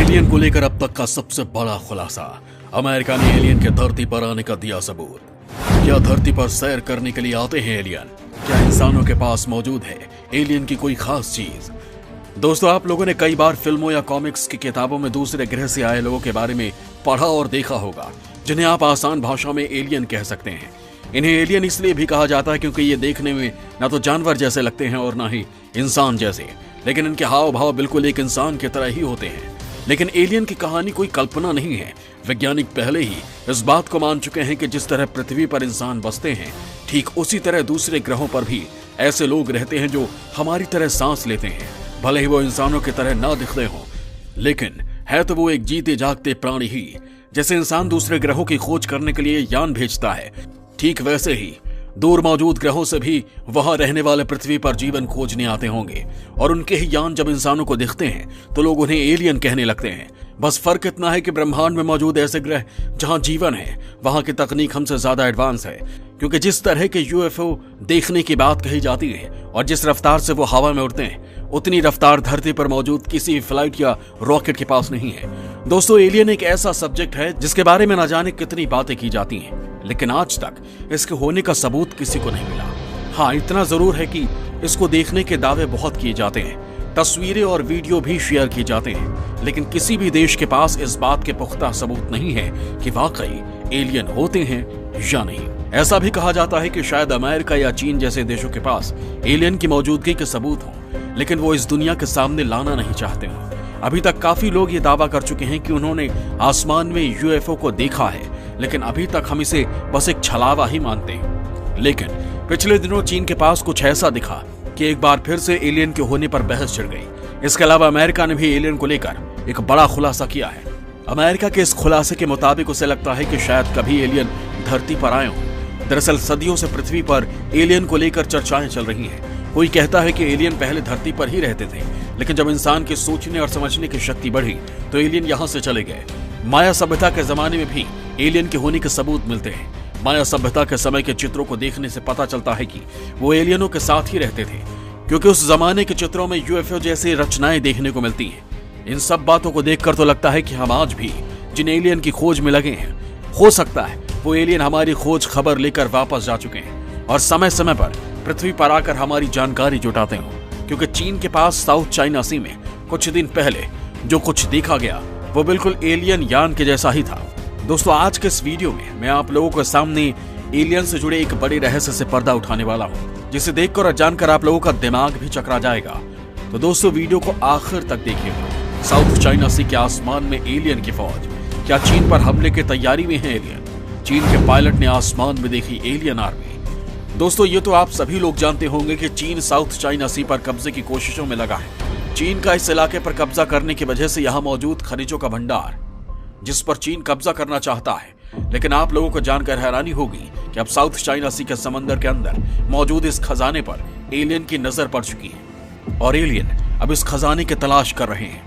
Alien को लेकर अब तक का सबसे बड़ा खुलासा। अमेरिका ने एलियन के धरती पर आने का दिया सबूत। क्या धरती पर सैर करने के लिए आते हैं एलियन? क्या इंसानों के पास मौजूद है एलियन की कोई खास चीज? दोस्तों, आप लोगों ने कई बार फिल्मों या कॉमिक्स की किताबों में दूसरे ग्रह से आए लोगों के बारे में पढ़ा और देखा होगा, जिन्हें आप आसान भाषा में एलियन कह सकते हैं। इन्हें एलियन इसलिए भी कहा जाता है क्योंकि ये देखने में ना तो जानवर जैसे लगते हैं और ना ही इंसान जैसे, लेकिन इनके हाव भाव बिल्कुल एक इंसान की तरह ही होते हैं। लेकिन एलियन की कहानी कोई कल्पना नहीं है। वैज्ञानिक पहले ही इस बात को मान चुके हैं कि जिस तरह पृथ्वी पर इंसान बसते हैं, ठीक उसी तरह दूसरे ग्रहों पर भी ऐसे लोग रहते हैं जो हमारी तरह सांस लेते हैं। भले ही वो इंसानों की तरह ना दिखते हों, लेकिन है तो वो एक जीते जागते प्राणी ही। जैसे इंसान दूसरे ग्रहों की खोज करने के लिए यान भेजता है, ठीक वैसे ही दूर मौजूद ग्रहों से भी वहां रहने वाले पृथ्वी पर जीवन खोजने आते होंगे, और उनके ही यान जब इंसानों को दिखते हैं तो लोग उन्हें एलियन कहने लगते हैं। बस फर्क इतना है कि ब्रह्मांड में मौजूद ऐसे ग्रह जहां जीवन है, वहां की तकनीक हमसे ज्यादा एडवांस है। क्योंकि जिस तरह के यूएफओ देखने की बात कही जाती है और जिस रफ्तार से वो हवा में उड़ते हैं, उतनी रफ्तार धरती पर मौजूद किसी फ्लाइट या रॉकेट के पास नहीं है। दोस्तों, एलियन एक ऐसा सब्जेक्ट है जिसके बारे में न जाने कितनी बातें की जाती हैं, लेकिन आज तक इसके होने का सबूत किसी को नहीं मिला। हाँ, इतना जरूर है कि इसको देखने के दावे बहुत किए जाते हैं, तस्वीरें और वीडियो भी शेयर किए जाते हैं, लेकिन किसी भी देश के पास इस बात के पुख्ता सबूत नहीं है कि वाकई एलियन होते हैं या नहीं। ऐसा भी कहा जाता है कि शायद अमेरिका या चीन जैसे देशों के पास एलियन की मौजूदगी के सबूत हों, लेकिन वो इस दुनिया के सामने लाना नहीं चाहते हों। अभी तक काफी लोग ये दावा कर चुके हैं कि उन्होंने आसमान में यूएफओ को देखा है, लेकिन अभी तक हम इसे बस एक छलावा ही मानते हैं। लेकिन पिछले दिनों चीन के पास कुछ ऐसा दिखा कि एक बार फिर से एलियन के होने पर बहस छिड़ गई। इसके अलावा अमेरिका ने भी एलियन को लेकर एक बड़ा खुलासा किया है। अमेरिका के इस खुलासे के मुताबिक उसे लगता है कि शायद कभी एलियन धरती पर आए हों। दरअसल सदियों से पृथ्वी पर एलियन को लेकर चर्चाएं चल रही हैं। कोई कहता है कि एलियन पहले धरती पर ही रहते थे, लेकिन जब इंसान की सोचने और समझने की शक्ति बढ़ी तो एलियन यहाँ से चले गए। माया सभ्यता के जमाने में भी एलियन के होने के सबूत मिलते हैं। माया सभ्यता के समय के चित्रों को देखने से पता चलता है कि वो एलियनों के साथ ही रहते थे, क्योंकि उस जमाने के चित्रों में यूएफओ जैसी रचनाएं देखने को मिलती हैं। इन सब बातों को देखकर तो लगता है कि हम आज भी जिन एलियन की खोज में लगे हैं, हो सकता है वो एलियन हमारी खोज खबर लेकर वापस जा चुके हैं और समय समय पर पृथ्वी पर आकर हमारी जानकारी जुटाते हों। क्योंकि चीन के पास साउथ चाइना सी में कुछ दिन पहले जो कुछ देखा गया वो बिल्कुल एलियन यान के जैसा ही था। दोस्तों, आज के इस वीडियो में मैं आप लोगों के सामने एलियन से जुड़े एक बड़े रहस्य से पर्दा उठाने वाला हूं, जिसे देखकर और जानकर आप लोगों का दिमाग भी चकरा जाएगा। तो दोस्तों, वीडियो को आखिर तक देखिएगा। साउथ चाइना सी के आसमान में एलियन की फौज। क्या चीन पर हमले की तैयारी में है एलियन? चीन के पायलट ने आसमान में देखी एलियन आर्मी। दोस्तों, ये तो आप सभी लोग जानते होंगे कि चीन साउथ चाइना सी पर कब्जे की कोशिशों में लगा है। चीन का इस इलाके पर कब्जा करने की वजह से यहाँ मौजूद खनिजों का भंडार, जिस पर चीन कब्जा करना चाहता है। लेकिन आप लोगों को जानकर हैरानी होगी कि अब साउथ चाइना सी के समंदर के अंदर मौजूद इस खजाने पर एलियन की नजर पड़ चुकी है और एलियन अब इस खजाने की तलाश कर रहे हैं।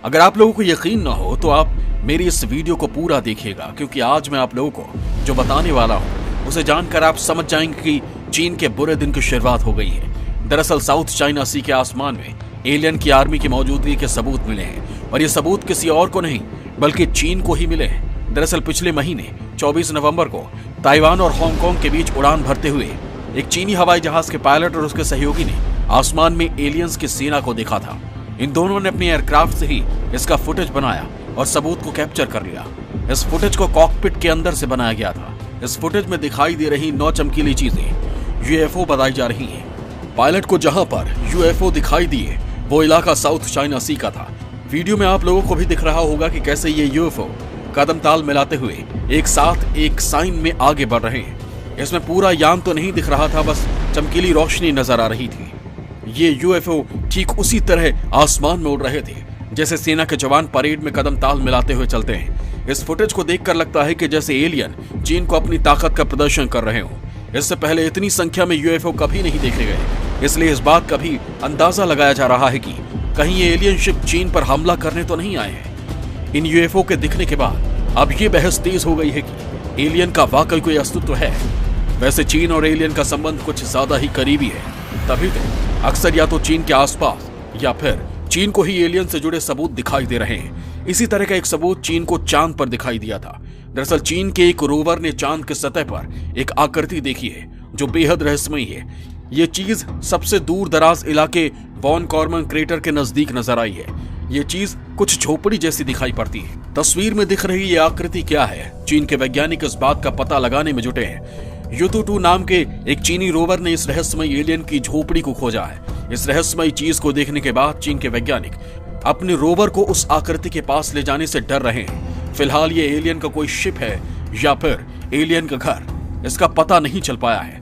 अगर आप लोगों को यकीन ना हो तो आप मेरी इस वीडियो को पूरा देखिएगा, क्योंकि आज मैं आप लोगों को जो बताने वाला हूं उसे जानकर आप समझ जाएंगे कि चीन के बुरे दिन की शुरुआत हो गई है। दरअसल साउथ चाइना सी के आसमान में एलियन की आर्मी की मौजूदगी के सबूत मिले हैं, और ये सबूत किसी और को नहीं बल्कि चीन को ही मिले हैं। दरअसल पिछले महीने 24 नवंबर को ताइवान और हांगकांग के बीच उड़ान भरते हुए एक चीनी हवाई जहाज के पायलट और उसके सहयोगी ने आसमान में एलियंस की सेना को देखा था। इन दोनों ने अपनी एयरक्राफ्ट से ही इसका फुटेज बनाया और सबूत को कैप्चर कर लिया। इस फुटेज को कॉकपिट के अंदर से बनाया गया था। इस फुटेज में दिखाई दे रही 9 चमकीली चीजें यूएफओ बताई जा रही हैं। पायलट को जहां पर यूएफओ दिखाई दिए वो इलाका साउथ चाइना सी का था। वीडियो में आप लोगों को भी दिख रहा होगा कि कैसे ये यूएफओ कदम ताल मिलाते हुए एक साथ एक साइन में आगे बढ़ रहे हैं। इसमें पूरा यान तो नहीं दिख रहा था, बस चमकीली रोशनी नजर आ रही थी। ये यूएफओ ठीक उसी तरह आसमान में उड़ रहे थे जैसे सेना के जवान परेड में कदम ताल मिलाते हुए चलते हैं। इस फुटेज को देखकर लगता है कि जैसे एलियन चीन को अपनी ताकत का प्रदर्शन कर रहे हों। इससे पहले इतनी संख्या में यूएफओ कभी नहीं देखे गए, इसलिए इस बात का भी अंदाजा लगाया जा रहा है कि कहीं ये एलियन शिप चीन पर हमला करने तो नहीं आए हैं। इन यूएफओ के दिखने के बाद अब ये बहस तेज हो गई है कि एलियन का वाकई कोई अस्तित्व है। वैसे चीन और एलियन का संबंध कुछ ज्यादा ही करीबी है, तभी तो अक्सर या तो चीन के आसपास या फिर चीन को ही एलियन से जुड़े सबूत दिखाई दे रहे हैं। इसी तरह का एक सबूत चीन को चांद पर दिखाई दिया था। दरअसल चीन के एक रोवर ने चांद की सतह पर एक आकृति देखी है जो बेहद रहस्यमयी है। ये चीज सबसे दूर दराज इलाके वॉन कॉर्मन क्रेटर के नजदीक नजर आई है। ये चीज कुछ झोपड़ी जैसी दिखाई पड़ती है। तस्वीर में दिख रही ये आकृति क्या है, चीन के वैज्ञानिक इस बात का पता लगाने में जुटे हैं। युतु-2 नाम के एक चीनी रोवर ने इस रहस्यमयी एलियन की झोपड़ी को खोजा है। इस रहस्यमयी चीज को देखने के बाद चीन के वैज्ञानिक अपने रोवर को उस आकृति के पास ले जाने से डर रहे हैं। फिलहाल ये एलियन का कोई शिप है या फिर एलियन का घर, इसका पता नहीं चल पाया है,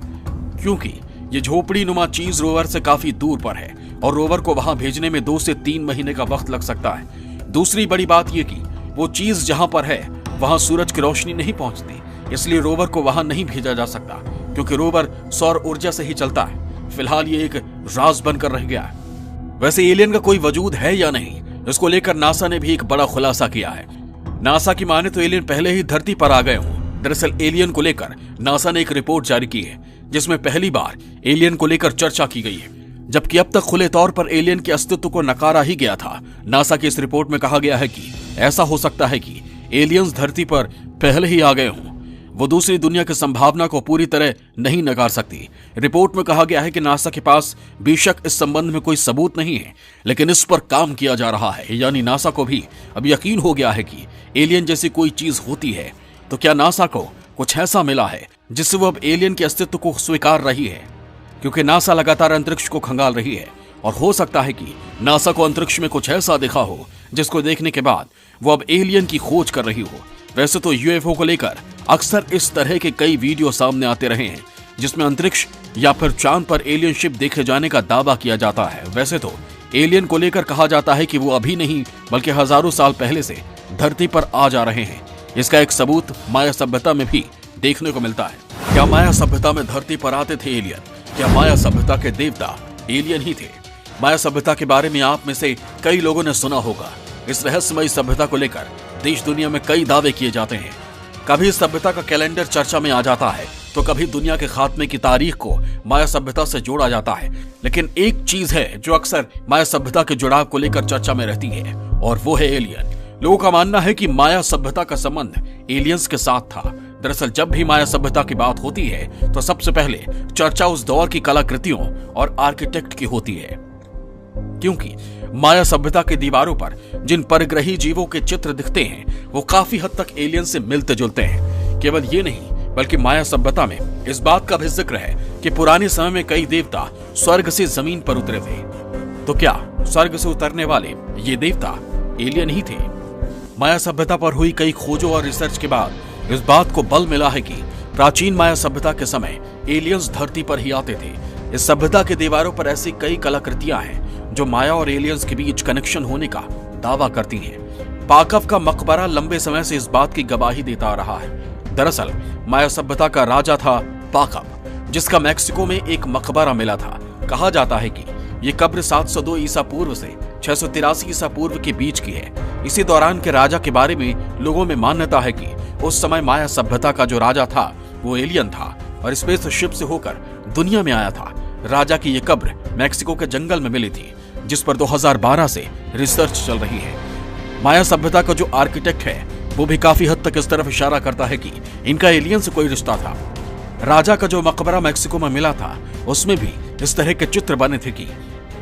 क्योंकि ये झोपड़ी नुमा चीज रोवर से काफी दूर पर है और रोवर को वहां भेजने में 2 से 3 महीने का वक्त लग सकता है। दूसरी बड़ी बात यह कि वो चीज जहां पर है वहां सूरज की रोशनी नहीं पहुंचती, इसलिए रोवर को वहां नहीं भेजा जा सकता, क्योंकि रोवर सौर ऊर्जा से ही चलता है। फिलहाल ये एक राज बनकर रह गया है। वैसे एलियन का कोई वजूद है या नहीं, इसको लेकर नासा ने भी एक बड़ा खुलासा किया है। नासा की माने तो एलियन पहले ही धरती पर आ गए हों। दरअसल एलियन को लेकर नासा ने एक रिपोर्ट जारी की है जिसमें पहली बार एलियन को लेकर चर्चा की गई है, जबकि अब तक खुले तौर पर एलियन के अस्तित्व को नकारा ही गया था। नासा की इस रिपोर्ट में कहा गया है कि ऐसा हो सकता है कि एलियंस धरती पर पहले ही आ गए हों। वो दूसरी दुनिया की संभावना को पूरी तरह नहीं नकार सकती। रिपोर्ट में कहा गया है कि नासा के पास बेशक इस संबंध में कोई सबूत नहीं है, लेकिन इस पर काम किया जा रहा है। यानी नासा को भी अब यकीन हो गया है कि एलियन जैसी कोई चीज होती है। तो क्या नासा को कुछ ऐसा मिला है जिससे वो अब एलियन के अस्तित्व को स्वीकार रही है? क्योंकि नासा लगातार अंतरिक्ष को खंगाल रही है और हो सकता है कि नासा को अंतरिक्ष में कुछ ऐसा दिखा हो जिसको देखने के बाद वो अब एलियन की खोज कर रही हो। वैसे तो यूएफओ को लेकर अक्सर इस तरह के कई वीडियो सामने आते रहे हैं जिसमें अंतरिक्ष या फिर चांद पर एलियन शिप देखे जाने का दावा किया जाता है। वैसे तो एलियन को लेकर कहा जाता है कि वो अभी नहीं बल्कि हजारों साल पहले से धरती पर आ जा रहे हैं। इसका एक सबूत माया सभ्यता में भी देखने को मिलता है। क्या माया सभ्यता में धरती पर आते थे एलियन? क्या माया सभ्यता के देवता एलियन ही थे? माया सभ्यता के बारे में आप में से कई लोगों ने सुना होगा। इस रहस्यमयी सभ्यता को लेकर देश दुनिया में कई दावे किए जाते हैं। कभी इस सभ्यता का कैलेंडर चर्चा में आ जाता है तो कभी दुनिया के खात्मे की तारीख को माया सभ्यता से जोड़ा जाता है। लेकिन एक चीज है जो अक्सर माया सभ्यता के जुड़ाव को लेकर चर्चा में रहती है और वो है एलियन। लोगों का मानना है कि माया सभ्यता का संबंध एलियंस के साथ था। दरअसल जब भी माया सभ्यता की बात होती है तो सबसे पहले चर्चा उस दौर की कलाकृतियों और आर्किटेक्ट की होती है, क्योंकि माया सभ्यता की दीवारों पर जिन परग्रही जीवों के चित्र दिखते हैं वो काफी हद तक एलियन से मिलते जुलते हैं। केवल ये नहीं बल्कि माया सभ्यता में इस बात का भी जिक्र है कि पुराने समय में कई देवता स्वर्ग से जमीन पर उतरे थे। तो क्या स्वर्ग से उतरने वाले ये देवता एलियन ही थे? माया सभ्यता पर हुई कई खोजों और रिसर्च के बाद इस बात को बल मिला है कि प्राचीन माया सभ्यता के समय एलियंस धरती पर ही आते थे। इस सभ्यता के दीवारों पर ऐसी कई कलाकृतियां हैं जो माया और एलियंस के बीच कनेक्शन होने का दावा करती हैं। पाकव का मकबरा लंबे समय से इस बात की गवाही देता आ रहा है। दरअसल माया सभ्यता का राजा था पाकव, जिसका मैक्सिको में एक मकबरा मिला था। कहा जाता है कि ये कब्र 702 ईसा पूर्व से 683 ईसा पूर्व के बीच की है। इसी दौरान के राजा के बारे में लोगों में मान्यता है कि उस समय माया सभ्यता का जो राजा था वो एलियन था और स्पेस शिप से होकर दुनिया में आया था। राजा की ये कब्र मैक्सिको के जंगल में मिली थी, जिस पर 2012 से रिसर्च चल रही है। माया सभ्यता का जो आर्किटेक्ट है वो भी काफी हद तक इस तरफ इशारा करता है कि इनका एलियन से कोई रिश्ता था। राजा का जो मकबरा मैक्सिको में मिला था उसमें भी इस तरह के चित्र बने थे कि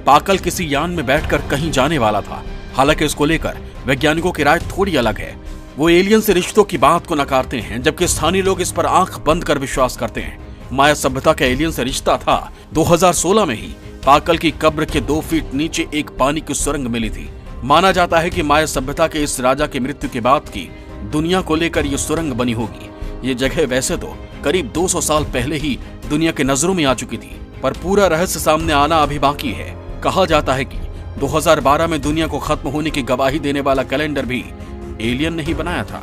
पाकल किसी यान में बैठकर कहीं जाने वाला था। हालांकि इसको लेकर वैज्ञानिकों की राय थोड़ी अलग है। वो एलियन से रिश्तों की बात को नकारते हैं, जबकि स्थानीय लोग इस पर आंख बंद कर विश्वास करते हैं। माया सभ्यता का एलियन से रिश्ता था। 2016 में ही पाकल की कब्र के 2 फीट नीचे एक पानी की सुरंग मिली थी। माना जाता है कि माया सभ्यता के इस राजा की मृत्यु के बाद की दुनिया को लेकर ये सुरंग बनी होगी। ये जगह वैसे तो करीब 200 साल पहले ही दुनिया के नजरों में आ चुकी थी, पर पूरा रहस्य सामने आना अभी बाकी है। कहा जाता है कि 2012 में दुनिया को खत्म होने की गवाही देने वाला कैलेंडर भी एलियन ने ही बनाया था।